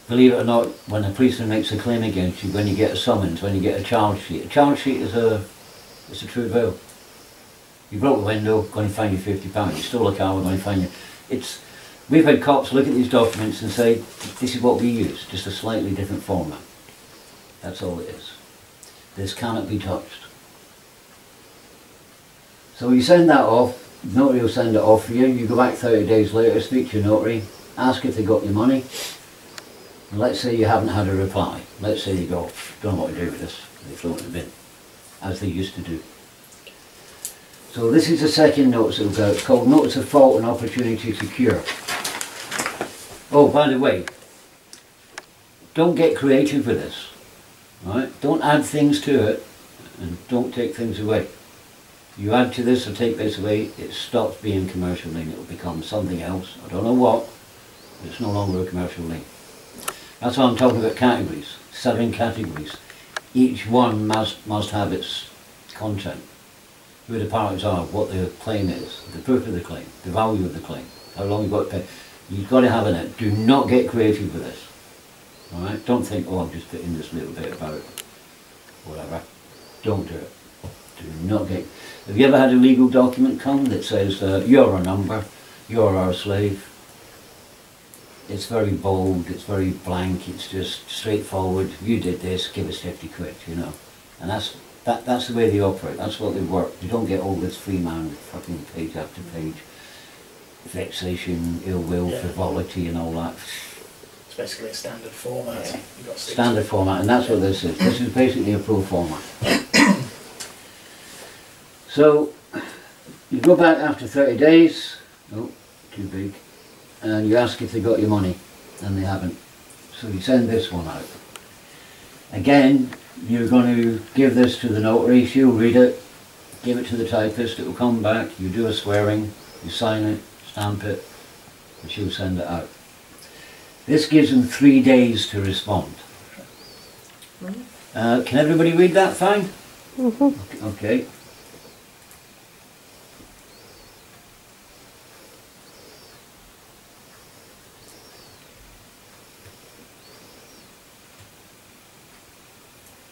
believe it or not, when a policeman makes a claim against you, when you get a summons, when you get a charge sheet is it's a true bill. You broke the window, going to fine you £50. You stole a car, we're going to fine you. We've had cops look at these documents and say, this is what we use, just a slightly different format. That's all it is. This cannot be touched. So you send that off, the notary will send it off for you, you go back 30 days later, speak to your notary, ask if they got your money, and let's say you haven't had a reply. Let's say you go, don't know what to do with this, they throw it in the bin, as they used to do. So this is the second notice that will go. It's called Notice of Fault and Opportunity to Cure. Oh, by the way, don't get creative with this. Right? Don't add things to it and don't take things away. You add to this or take this away, it stops being commercial lien. It will become something else. I don't know what, but it's no longer a commercial lien. That's why I'm talking about categories. 7 categories. Each one must have its content. Who the parties are, what the claim is, the proof of the claim, the value of the claim, how long you've got to pay. You've got to have in it. Do not get creative with this. Alright? Don't think, oh, I'm just putting this little bit about whatever. Don't do it. Do not get... Have you ever had a legal document come that says, you're our number, you're our slave? It's very bold, it's very blank, it's just straightforward. You did this, give us 50 quid, you know. And that's the way they operate, that's what they work. You don't get all this free man fucking page after page. Vexation, ill will, frivolity and all that. It's basically a standard format. Yeah. You've got Standard format, and that's what this is. This is basically a pro forma. So, you go back after 30 days, oh, too big, and you ask if they got your money, and they haven't. So you send this one out. Again, you're going to give this to the notary, she'll read it, give it to the typist, it will come back, you do a swearing, you sign it, stamp it, and she'll send it out. This gives them 3 days to respond. Can everybody read that fine? Mm-hmm. Okay.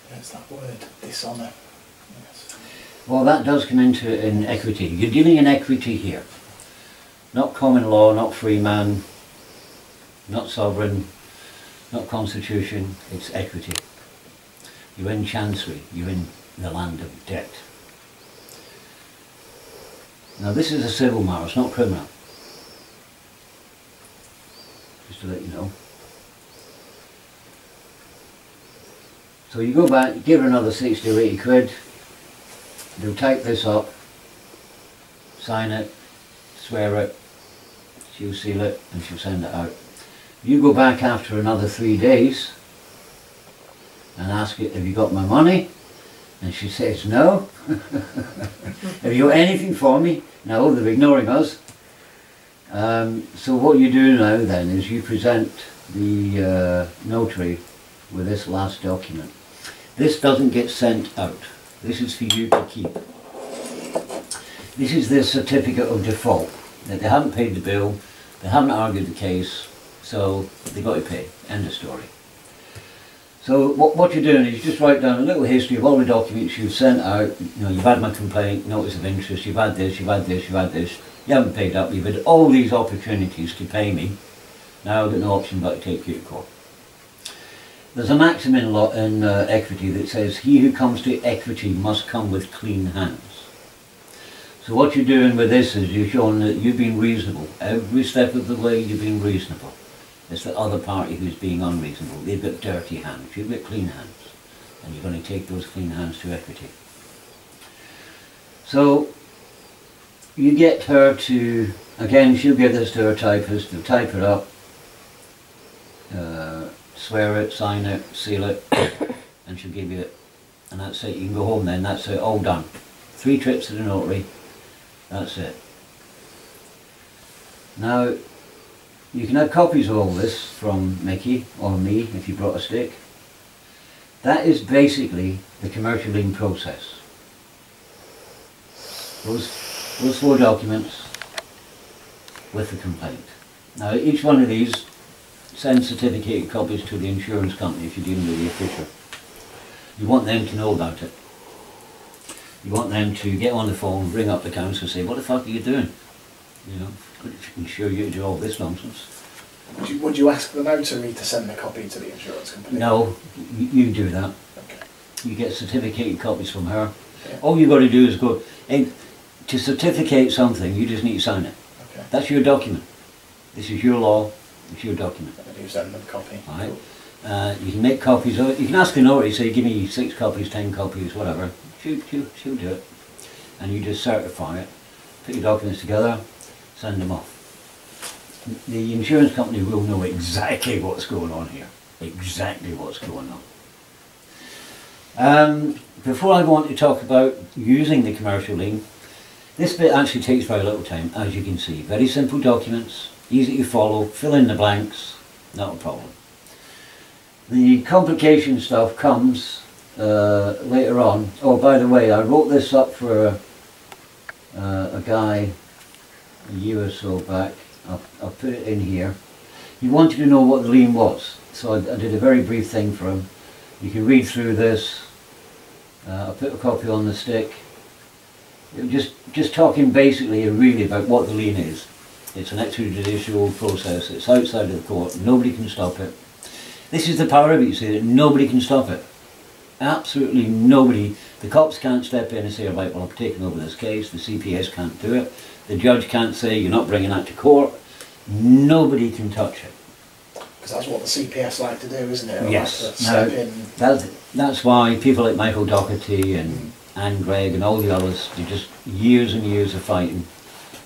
There's that word, dishonour. Yes. Well, that does come into in equity. You're dealing in equity here. Not common law, not free man, not sovereign, not constitution, it's equity. You're in chancery, you're in the land of debt. Now this is a civil matter, it's not criminal. Just to let you know. So you go back, give her another 60 or 80 quid, they'll type this up, sign it, swear it, she'll seal it and she'll send it out. You go back after another 3 days and ask it, have you got my money? And she says no. Have you got anything for me? No, they're ignoring us. So what you do now then is you present the notary with this last document. This doesn't get sent out. This is for you to keep. This is their certificate of default. That they haven't paid the bill, they haven't argued the case, so they've got to pay. End of story. So what you're doing is you just write down a little history of all the documents you've sent out. You know, you've had my complaint, notice of interest, you've had this, you've had this, you've had this. You haven't paid up, you've had all these opportunities to pay me. Now I've got no option but to take you to court. There's a maxim in law in equity that says, he who comes to equity must come with clean hands. So what you're doing with this is you're showing that you've been reasonable. Every step of the way you've been reasonable. It's the other party who's being unreasonable. They've got dirty hands, you've got clean hands. And you're going to take those clean hands to equity. So you get her to, again she'll give this to her typist, they'll type it up, swear it, sign it, seal it, and she'll give you it. And that's it, you can go home then, that's it, all done. 3 trips to the notary, that's it. Now, you can have copies of all this from Mickey or me if you brought a stick. That is basically the commercial lien process. Those 4 documents with the complaint. Now each one of these send certificated copies to the insurance company if you're dealing with the official. You want them to know about it. You want them to get on the phone, ring up the council and say, what the fuck are you doing? You know, insure you to do all this nonsense. Would you ask the notary to send a copy to the insurance company? No, you do that. Okay. You get certificated copies from her. Yeah. All you've got to do is go, and to certificate something, you just need to sign it. Okay. That's your document. This is your law, it's your document. And you send them a copy. Right. You can make copies of it. You can ask a notary, say, give me 6 copies, 10 copies, whatever. She'll do it. And you just certify it, put your documents together, send them off. The insurance company will know exactly what's going on here. Exactly what's going on. Before I go on to talk about using the commercial lien, this bit actually takes very little time, as you can see. Very simple documents, easy to follow, fill in the blanks, not a problem. The complication stuff comes later on. Oh, by the way, I wrote this up for a guy a year or so back. I'll put it in here. He wanted to know what the lien was, so I did a very brief thing for him. You can read through this. I put a copy on the stick. Just talking basically and really about what the lien is. It's an extrajudicial process. It's outside of the court. Nobody can stop it. This is the power of it, you see, that nobody can stop it. Absolutely nobody. The cops can't step in and say, right, well, I've taken over this case. The CPS can't do it. The judge can't say, you're not bringing that to court. Nobody can touch it. Because that's what the CPS like to do, isn't it? Yes. Like to step in. That's why people like Michael Doherty and Anne Gregg and all the others, they just years and years of fighting,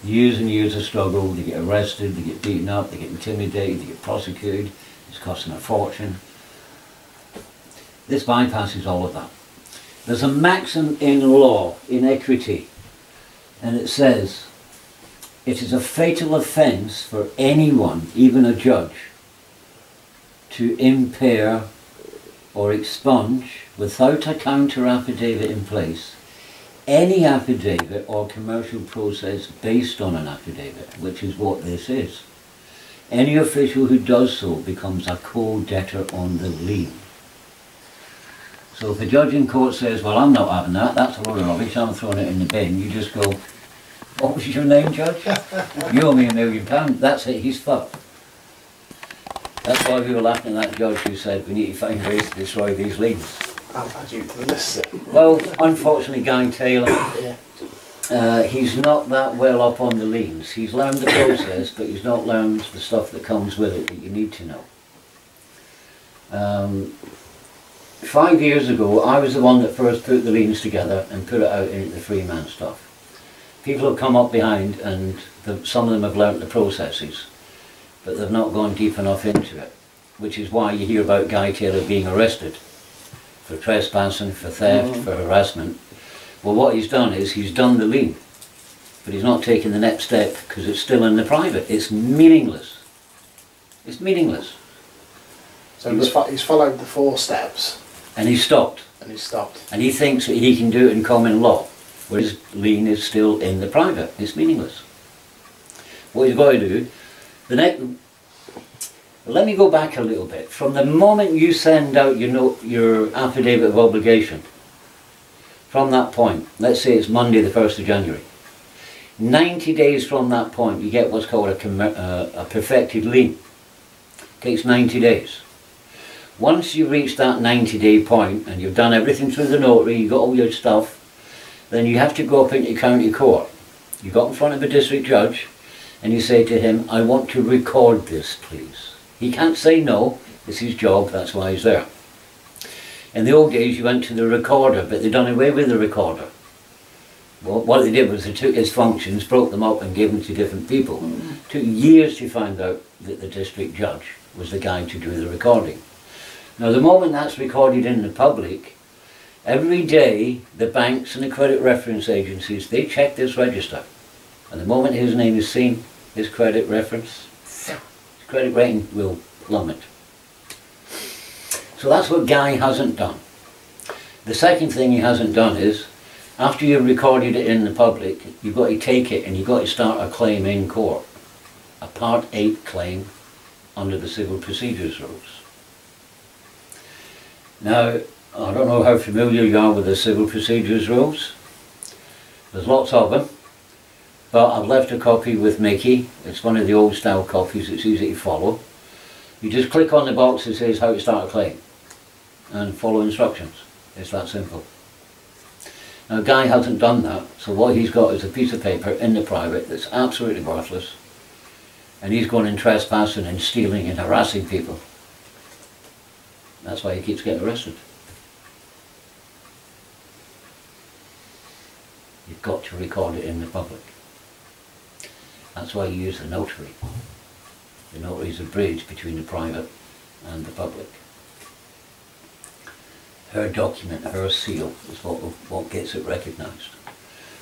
years and years of struggle. They get arrested, they get beaten up, they get intimidated, they get prosecuted. It's costing a fortune. This bypasses all of that. There's a maxim in law, in equity, and it says, it is a fatal offence for anyone, even a judge, to impair or expunge, without a counter affidavit in place, any affidavit or commercial process based on an affidavit, which is what this is. Any official who does so becomes a co-debtor on the lien. So if a judge in court says, well, I'm not having that, that's a load of rubbish, I'm throwing it in the bin, you just go, what was your name, Judge? You owe me £1 million, that's it, he's fucked. That's why we were laughing at that judge who said we need to find ways to destroy these liens. I'll add you to the list. Well, unfortunately, Guy Taylor, Yeah. he's not that well up on the liens. He's learned the process, but he's not learned the stuff that comes with it that you need to know. 5 years ago, I was the one that first put the liens together and put it out into the free man stuff. People have come up behind and some of them have learnt the processes, but they've not gone deep enough into it, which is why you hear about Guy Taylor being arrested for trespassing, for theft, for harassment. Well, what he's done is he's done the lien, but he's not taken the next step because it's still in the private. It's meaningless. It's meaningless. So he's followed the 4 steps. And he's stopped. And he's stopped. And he thinks that he can do it in common law, whereas lien is still in the private. It's meaningless. What he's got to do, let me go back a little bit. From the moment you send out your affidavit of obligation, from that point, let's say it's Monday the 1st of January, 90 days from that point you get what's called a perfected lien. It takes 90 days. Once you reach that 90-day point and you've done everything through the notary, you've got all your stuff, then you have to go up into county court. You got in front of a district judge and you say to him, I want to record this, please. He can't say no, it's his job, that's why he's there. In the old days you went to the recorder, but they'd done away with the recorder. Well, what they did was they took his functions, broke them up and gave them to different people. It took years to find out that the district judge was the guy to do the recording. Now the moment that's recorded in the public, every day the banks and the credit reference agencies, they check this register. And the moment his name is seen, his credit reference, his credit rating will plummet. So that's what Guy hasn't done. The second thing he hasn't done is, after you've recorded it in the public, you've got to take it and you've got to start a claim in court. A Part 8 claim under the Civil Procedures Rules. Now, I don't know how familiar you are with the Civil Procedures Rules. There's lots of them, but I've left a copy with Mickey. It's one of the old style copies, it's easy to follow. You just click on the box that says how to start a claim and follow instructions. It's that simple. Now, Guy hasn't done that, so what he's got is a piece of paper in the private that's absolutely worthless, and he's going and trespassing and stealing and harassing people. That's why he keeps getting arrested. You've got to record it in the public. That's why you use the notary. The notary is a bridge between the private and the public. Her document, her seal is what gets it recognised.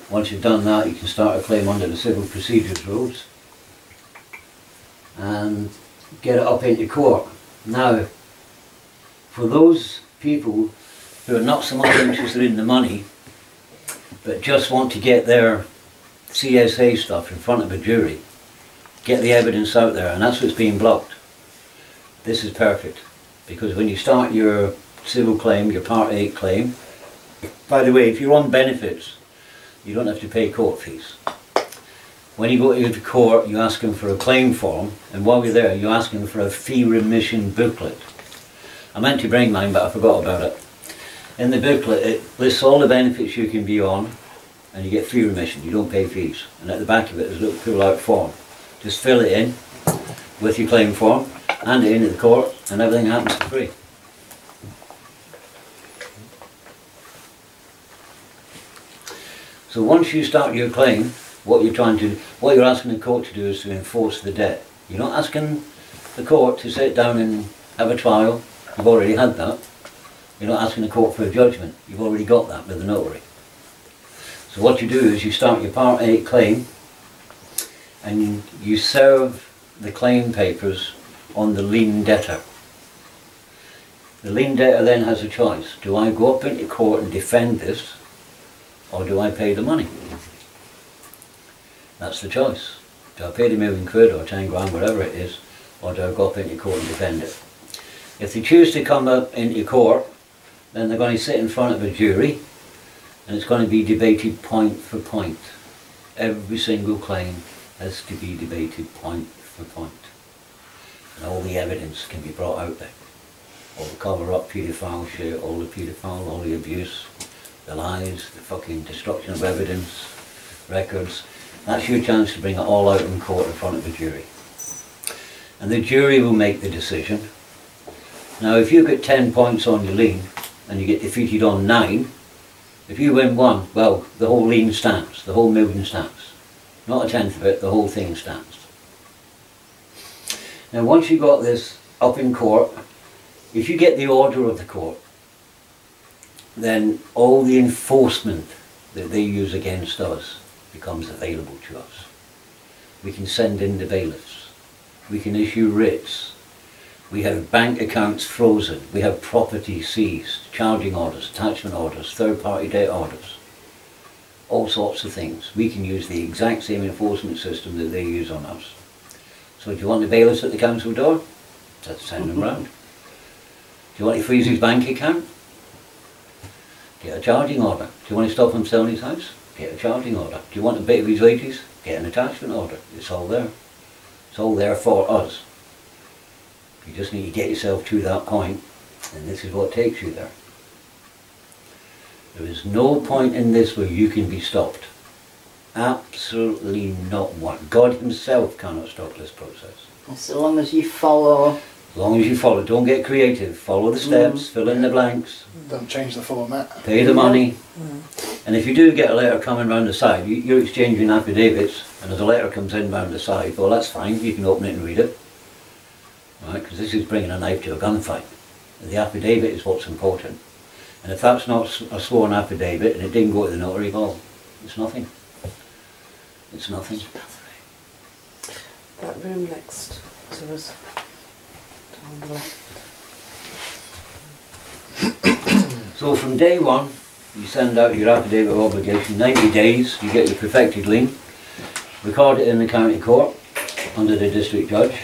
Once you've done that, you can start a claim under the Civil Procedures Rules and get it up into court. Now, for those people who are not so much interested in the money, but just want to get their CSA stuff in front of a jury, get the evidence out there, and that's what's being blocked. This is perfect, because when you start your civil claim, your Part 8 claim, by the way, if you're on benefits, you don't have to pay court fees. When you go to court, you ask them for a claim form, and while you're there, you ask them for a fee remission booklet. I meant to bring mine, but I forgot about it. In the booklet, it lists all the benefits you can be on, and you get fee remission. You don't pay fees. And at the back of it, there's a little pull-out form. Just fill it in with your claim form, hand it into the court, and everything happens for free. So once you start your claim, what you're asking the court to do is to enforce the debt. You're not asking the court to sit down and have a trial. You've already had that. You're not asking the court for a judgment. You've already got that with the notary. So what you do is you start your Part 8 claim and you serve the claim papers on the lien debtor. The lien debtor then has a choice. Do I go up into court and defend this, or do I pay the money? That's the choice. Do I pay the £1,000,000 or 10 grand, whatever it is, or do I go up into court and defend it? If they choose to come up into court, then they're going to sit in front of a jury, and it's going to be debated point for point. Every single claim has to be debated point for point. And all the evidence can be brought out there. All the cover-up paedophile shit, all the paedophile, all the abuse, the lies, the fucking destruction of evidence, records. That's your chance to bring it all out in court in front of a jury. And the jury will make the decision. Now, if you get 10 points on your lien and you get defeated on 9, if you win 1, well, the whole lien stands, the whole million stands. Not a tenth of it, the whole thing stands. Now, once you've got this up in court, if you get the order of the court, then all the enforcement that they use against us becomes available to us. We can send in the bailiffs. We can issue writs. We have bank accounts frozen. We have property seized, charging orders, attachment orders, third-party debt orders. All sorts of things. We can use the exact same enforcement system that they use on us. So do you want the bailiffs at the council door? Let's send them round. Do you want to freeze his bank account? Get a charging order. Do you want to stop him selling his house? Get a charging order. Do you want a bit of his wages? Get an attachment order. It's all there. It's all there for us. You just need to get yourself to that point, and this is what takes you there. There is no point in this where you can be stopped. Absolutely not one. God himself cannot stop this process. So long as you follow. As long as you follow. Don't get creative. Follow the steps, fill in the blanks. Don't change the format. Pay the money. And if you do get a letter coming round the side, you're exchanging affidavits, and as a letter comes in round the side, well, that's fine. You can open it and read it. Right, because this is bringing a knife to a gunfight. The affidavit is what's important. And if that's not a sworn affidavit and it didn't go to the notary, well, it's nothing. It's nothing. That room next to us. Down the left. So from day one, you send out your affidavit of obligation, 90 days, you get your perfected lien, record it in the county court under the district judge,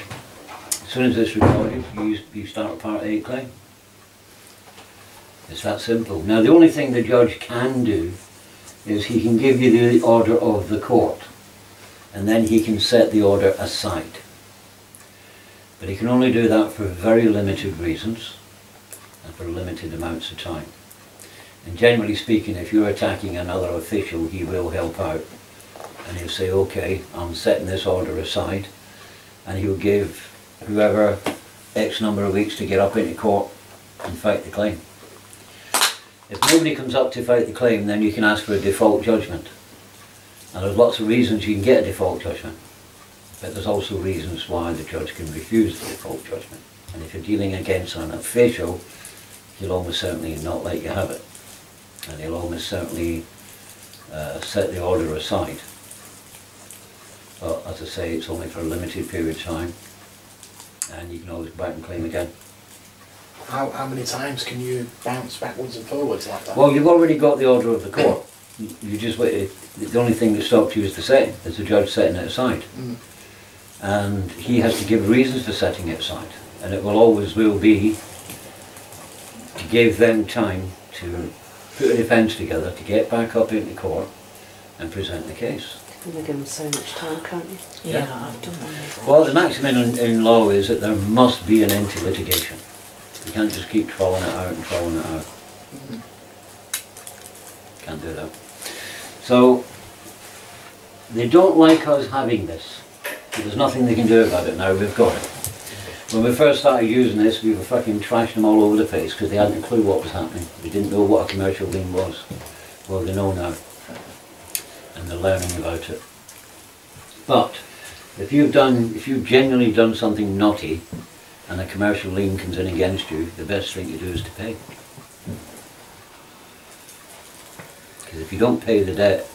soon as it's recorded, you start a Part 8 claim. It's that simple. Now the only thing the judge can do is he can give you the order of the court, and then he can set the order aside. But he can only do that for very limited reasons and for limited amounts of time. And generally speaking, if you're attacking another official, he will help out. And he'll say, okay, I'm setting this order aside, and he'll give whoever X number of weeks to get up into court and fight the claim. If nobody comes up to fight the claim, then you can ask for a default judgment. And there's lots of reasons you can get a default judgment, but there's also reasons why the judge can refuse the default judgment. And if you're dealing against an official, he'll almost certainly not let you have it. And he'll almost certainly set the order aside. But as I say, it's only for a limited period of time, and you can always go back and claim again. How many times can you bounce backwards and forwards like that? Well, you've already got the order of the court. You just wait. The only thing that stops you is the setting. It's the judge setting it aside. And he has to give reasons for setting it aside. And it will always be to give them time to put a defence together, to get back up into court and present the case. And they give them so much time, can't you? Yeah. I've done that. Well, the maximum in law is that there must be an end to litigation. You can't just keep trolling it out and trolling it out. Can't do that. So, they don't like us having this. There's nothing they can do about it now, we've got it. When we first started using this, we were fucking trashing them all over the place because they hadn't a clue what was happening. They didn't know what a commercial lien was. Well, they know now. And they're learning about it. But, if you've genuinely done something naughty, and a commercial lien comes in against you, the best thing to do is to pay. Because if you don't pay the debt,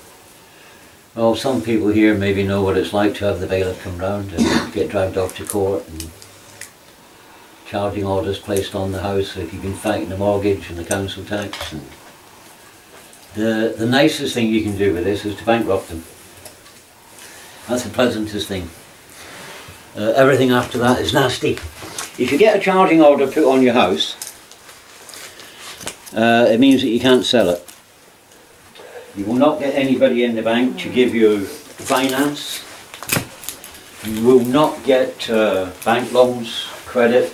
well, some people here maybe know what it's like to have the bailiff come round and get dragged off to court and charging orders placed on the house if you've been fighting the mortgage and the council tax. And the nicest thing you can do with this is to bankrupt them. That's the pleasantest thing. Everything after that is nasty. If you get a charging order put on your house, it means that you can't sell it. You will not get anybody in the bank to give you finance. You will not get bank loans, credit,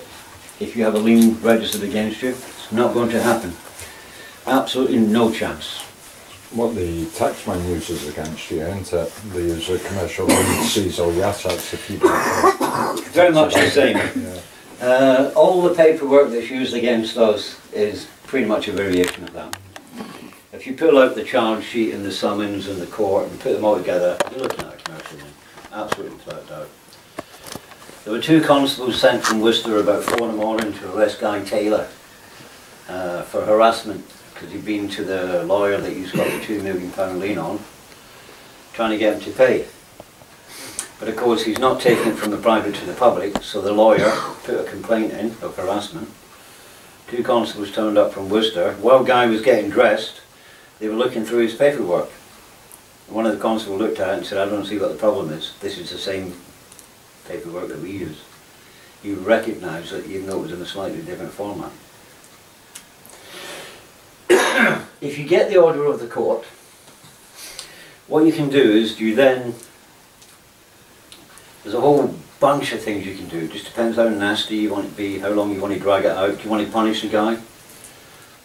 if you have a lien registered against you. It's not going to happen. Absolutely no chance. What the taxman uses against you, isn't it? They use a commercial lien to seize all your assets if you don't. Very much the same. Yeah. All the paperwork that's used against us is pretty much a variation of that. If you pull out the charge sheet and the summons and the court and put them all together, you're looking at a commercial lien. Absolutely without doubt. There were 2 constables sent from Worcester about 4 in the morning to arrest Guy Taylor for harassment, because he'd been to the lawyer that he's got the £2 million lien on, trying to get him to pay. But of course he's not taking it from the private to the public, so the lawyer put a complaint in of harassment. 2 constables turned up from Worcester. While Guy was getting dressed, they were looking through his paperwork. One of the constables looked at it and said, I don't see what the problem is. This is the same paperwork that we use. You recognise that even though it was in a slightly different format. If you get the order of the court, what you can do is there's a whole bunch of things you can do. It just depends how nasty you want it to be, how long you want to drag it out. Do you want to punish the guy? Do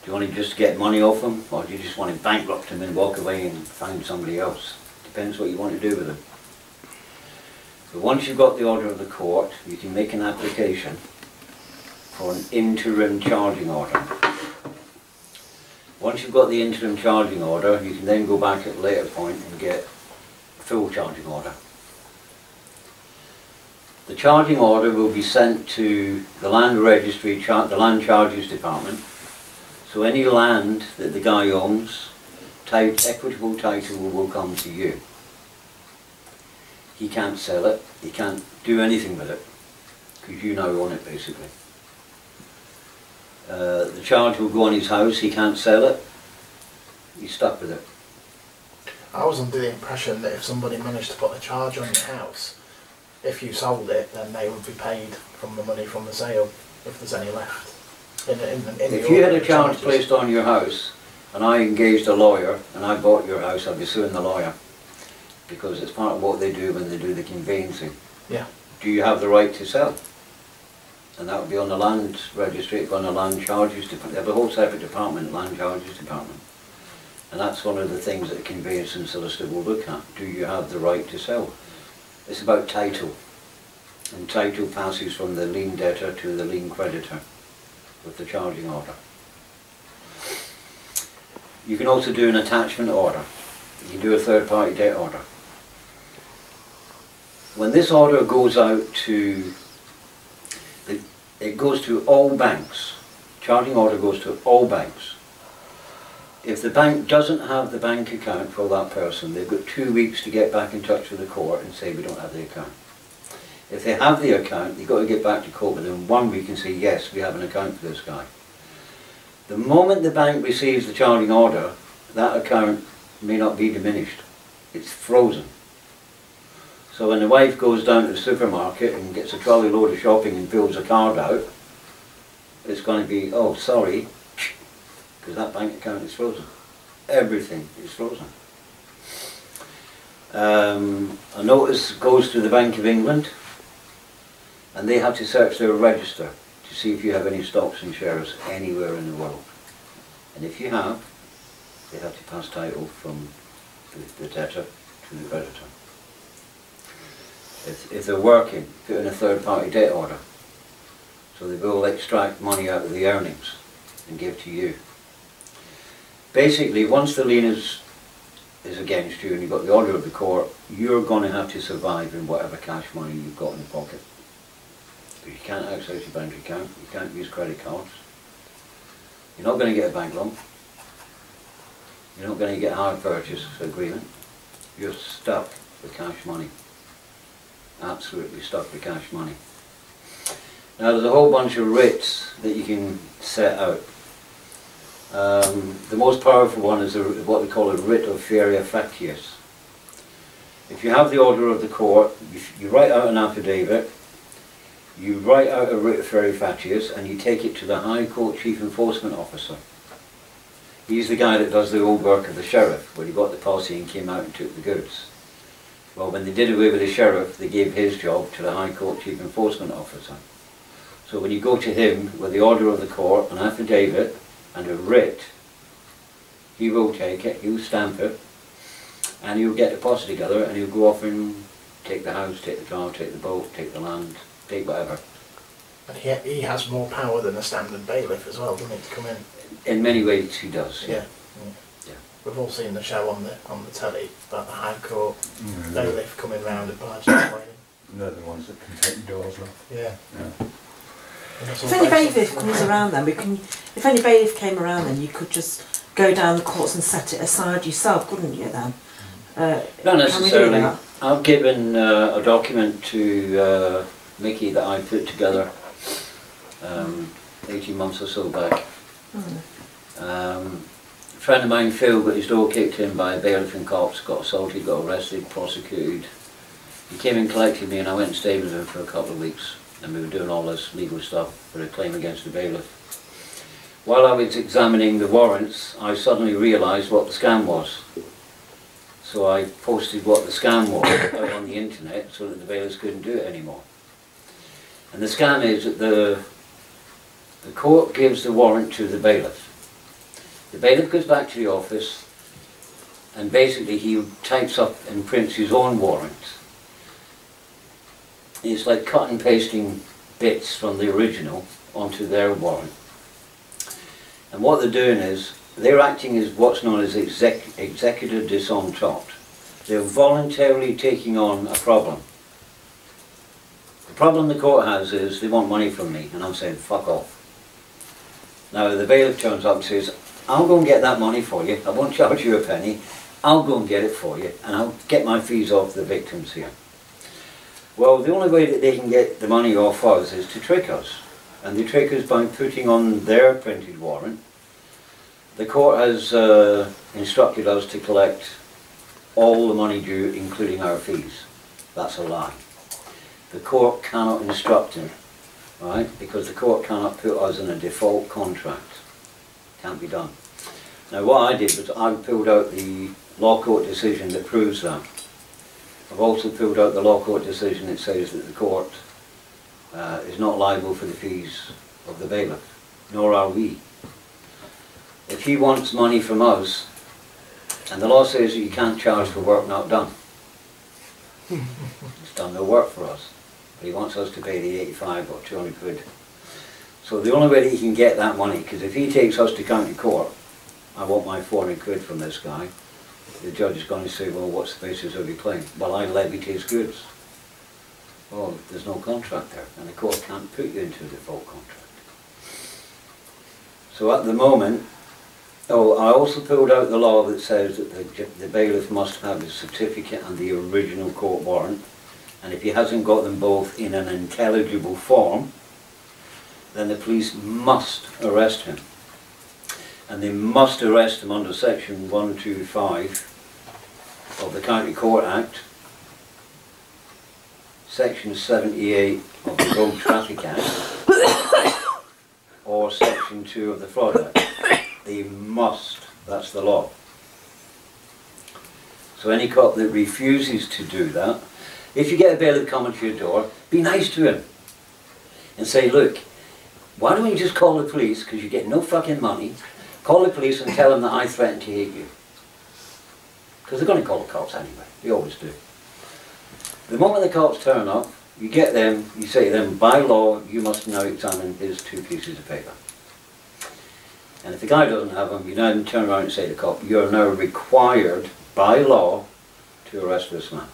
you want to just get money off him? Or do you just want to bankrupt him and walk away and find somebody else? Depends what you want to do with him. So once you've got the order of the court, you can make an application for an interim charging order. Once you've got the interim charging order, you can then go back at a later point and get a full charging order. The charging order will be sent to the land registry, the land charges department. So any land that the guy owns, equitable title will come to you. He can't sell it, he can't do anything with it, because you now own it basically. The charge will go on his house, he can't sell it, he's stuck with it. I was under the impression that if somebody managed to put a charge on your house, if you sold it, then they would be paid from the money from the sale, if there's any left. If you had a charge placed on your house, and I engaged a lawyer, and I bought your house, I'd be suing the lawyer. Because it's part of what they do when they do the conveyancing. Yeah. Do you have the right to sell? And that would be on the land registry, on the land charges department. They have a whole separate department, land charges department. And that's one of the things that a conveyancing solicitor will look at. Do you have the right to sell? It's about title. And title passes from the lien debtor to the lien creditor with the charging order. You can also do an attachment order. You can do a third party debt order. When this order goes out to, it goes to all banks. Charging order goes to all banks. If the bank doesn't have the bank account for that person, they've got 2 weeks to get back in touch with the court and say we don't have the account. If they have the account, you've got to get back to court within 1 week and say yes, we have an account for this guy. The moment the bank receives the charging order, that account may not be diminished. It's frozen. So when the wife goes down to the supermarket and gets a trolley load of shopping and pulls a card out, it's going to be, oh sorry, because that bank account is frozen. Everything is frozen. A notice goes to the Bank of England, and they have to search their register to see if you have any stocks and shares anywhere in the world. And if you have, they have to pass title from the debtor to the creditor. If they're working, put in a third party debt order. So they will extract money out of the earnings and give to you. Basically, once the lien is against you and you've got the order of the court, you're going to have to survive in whatever cash money you've got in the pocket. But you can't access your bank account, you can't use credit cards. You're not going to get a bank loan. You're not going to get a hire purchase agreement. You're stuck with cash money. Absolutely stuck with cash money. Now there's a whole bunch of writs that you can set out. The most powerful one is what we call a writ of feria factius. If you have the order of the court, you write out an affidavit, you write out a writ of feria factius, and you take it to the High Court Chief Enforcement Officer. He's the guy that does the old work of the sheriff, where he got the posse and came out and took the goods. Well, when they did away with the sheriff, they gave his job to the High Court Chief Enforcement Officer. So when you go to him with the order of the court, an affidavit, and a writ, he will take it, he'll stamp it, and he'll get the posse together and he'll go off and take the house, take the car, take the boat, take the land, take whatever. And he has more power than a standard bailiff as well, doesn't he, to come in? In many ways he does. Yeah. Yeah. We've all seen the show on the telly about the High Court bailiff coming round and barging his way in. They're the ones that can take doors off. Yeah. If any bailiff comes around then, if any bailiff came around then, you could just go down the courts and set it aside yourself, couldn't you then? Not necessarily. I've given a document to Mickey that I put together 18 months or so back. A friend of mine, Phil, got his door kicked in by a bailiff and cops, got assaulted, got arrested, prosecuted. He came and collected me and I went and stayed with him for a couple of weeks. And we were doing all this legal stuff for a claim against the bailiff. While I was examining the warrants, I suddenly realised what the scam was. So I posted what the scam was out on the internet so that the bailiffs couldn't do it anymore. And the scam is that the court gives the warrant to the bailiff. The bailiff goes back to the office and basically he types up and prints his own warrant. It's like cut and pasting bits from the original onto their warrant. And what they're doing is, they're acting as what's known as executor dis hoc. They're voluntarily taking on a problem. The problem the court has is, they want money from me, and I'm saying, fuck off. Now the bailiff turns up and says, I'll go and get that money for you, I won't charge you a penny, I'll go and get it for you, and I'll get my fees off the victims here. Well, the only way that they can get the money off us is to trick us. And they trick us by putting on their printed warrant. The court has instructed us to collect all the money due, including our fees. That's a lie. the court cannot instruct him, right? Because the court cannot put us in a default contract. Can't be done. Now what I did was I pulled out the law court decision that proves that. I've also pulled out the law court decision that says that the court is not liable for the fees of the bailiff, nor are we. If he wants money from us, and the law says that you can't charge for work not done. He's done no work for us, but he wants us to pay the 85 or 200 quid. So the only way that he can get that money, because if he takes us to county court, I want my 400 quid from this guy, the judge is going to say, well, what's the basis of your claim? Well, I levied his goods. Well, there's no contract there, and the court can't put you into a default contract. So at the moment, oh, I also pulled out the law that says that the bailiff must have his certificate and the original court warrant, and if he hasn't got them both in an intelligible form, then the police must arrest him. And they must arrest him under section 125 of the County Court Act, section 78 of the Road Traffic Act, or section 2 of the Fraud Act. They must. That's the law. So any cop that refuses to do that, if you get a bailiff coming to your door, be nice to him and say, look, why don't you just call the police, because you get no fucking money, call the police and tell them that I threatened to hit you. Because they're going to call the cops anyway. They always do. The moment the cops turn up, you get them, you say to them, by law, you must now examine his 2 pieces of paper. And if the guy doesn't have them, you then turn around and say to the cop, you're now required by law to arrest this man.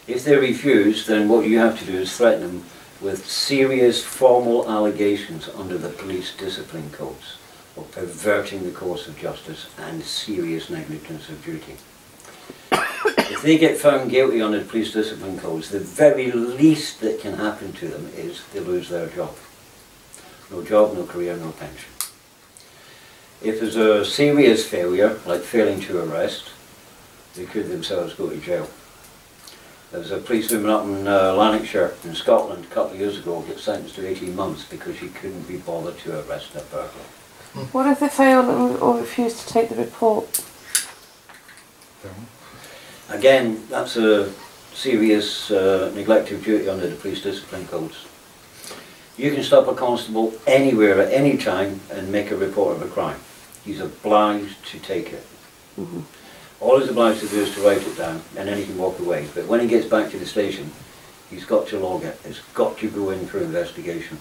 If they refuse, then what you have to do is threaten them with serious formal allegations under the police discipline codes of perverting the course of justice and serious negligence of duty. If they get found guilty under the police discipline codes, the very least that can happen to them is they lose their job. No job, no career, no pension. If there's a serious failure, like failing to arrest, they could themselves go to jail. There was a policewoman up in Lanarkshire in Scotland a couple of years ago get sentenced to 18 months because she couldn't be bothered to arrest a burglar. What if they fail or refuse to take the report? Again, that's a serious neglect of duty under the police discipline codes. You can stop a constable anywhere at any time and make a report of a crime. He's obliged to take it. Mm-hmm. All he's obliged to do is to write it down and then he can walk away. But when he gets back to the station, he's got to log it. It's got to go in for investigation.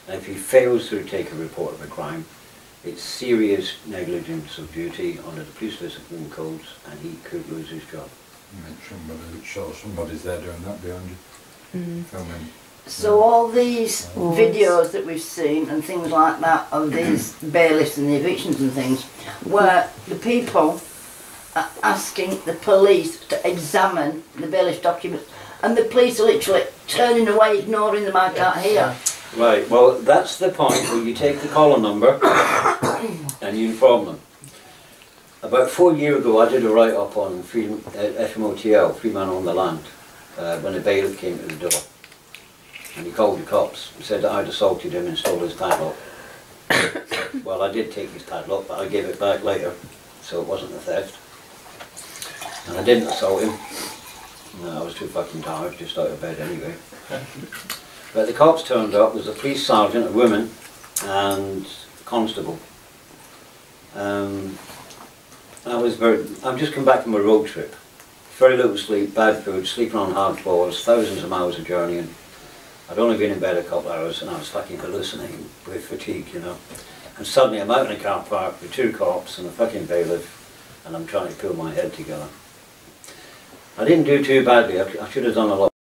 And if he fails to take a report of a crime, it's serious negligence of duty under the police discipline codes and he could lose his job. Make sure somebody's there doing that behind you. Filming. So all these videos that we've seen and things like that of these bailiffs and the evictions and things, where the people are asking the police to examine the bailiff documents and the police are literally turning away, ignoring them, I can't hear. Right, well that's the point where you take the collar number and you inform them. About 4 years ago I did a write-up on FMOTL, Free Man on the Land, when a bailiff came to the door. And he called the cops and said that I'd assaulted him and stole his padlock. Well, I did take his padlock, but I gave it back later, so it wasn't a theft. And I didn't assault him. No, I was too fucking tired, just out of bed anyway. But the cops turned up. There was a police sergeant, a woman, and a constable. I've just come back from a road trip. Very little sleep, bad food, sleeping on hard floors, thousands of miles of journeying. I'd only been in bed a couple of hours and I was fucking hallucinating with fatigue, you know. And suddenly I'm out in a car park with 2 cops and a fucking bailiff and I'm trying to pull my head together. I didn't do too badly, I should have done a lot.